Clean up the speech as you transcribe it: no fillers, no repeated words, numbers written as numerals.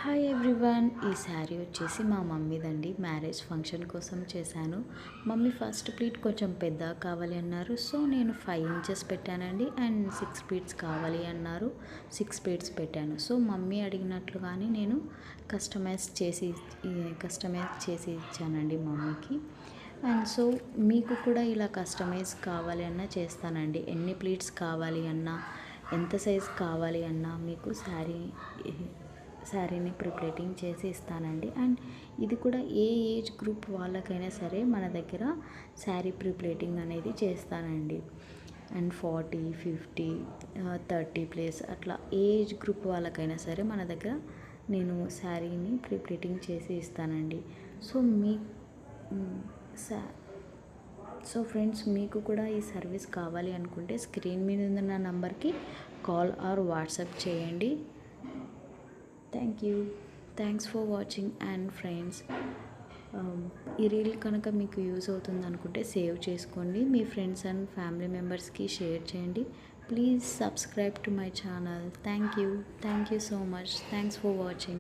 Hi everyone. ఈ శారీ వచ్చేసి మా మమ్మీదండి. మ్యారేజ్ ఫంక్షన్ కోసం చేశాను. మమ్మీ ఫస్ట్ ప్లీట్ కొంచెం పెద్ద కావాలి అన్నారు. సో నేను 5 ఇంచెస్ పెట్టానండి. అండ్ 6 ప్లీట్స్ కావాలి అన్నారు. 6 ప్లీట్స్ పెట్టాను. సో మమ్మీ అడిగినట్లుగానే నేను కస్టమైజ్ చేసి ఇచ్చానండి మమ్మీకి. అండ్ సో మీకు కూడా ఇలా కస్టమైజ్ కావాలి అన్నా చేస్తానండి. ఎన్ని ప్లీట్స్ కావాలి అన్నా, ఎంత సైజ్ కావాలి అన్నా మీకు శారీని ప్రిప్లేటింగ్ చేసి ఇస్తానండి. అండ్ ఇది కూడా ఏ ఏజ్ గ్రూప్ వాళ్ళకైనా సరే మన దగ్గర శారీ ప్రిప్లేటింగ్ అనేది చేస్తానండి. అండ్ 40, 50, 30 ప్లస్ అట్లా ఏజ్ గ్రూప్ వాళ్ళకైనా సరే మన దగ్గర నేను శారీని ప్రిప్లేటింగ్ చేసి ఇస్తానండి. సో సో ఫ్రెండ్స్, మీకు కూడా ఈ సర్వీస్ కావాలి అనుకుంటే స్క్రీన్ మీద ఉన్న నంబర్కి కాల్ ఆర్ వాట్సాప్ చేయండి. Thanks for watching. And friends, ఈ రీల్ కనుక మీకు యూజ్ అవుతుంది అనుకుంటే సేవ్ చేసుకోండి. మీ ఫ్రెండ్స్ అండ్ ఫ్యామిలీ మెంబర్స్కి షేర్ చేయండి. Please subscribe to my channel. Thank you so much. Thanks for watching.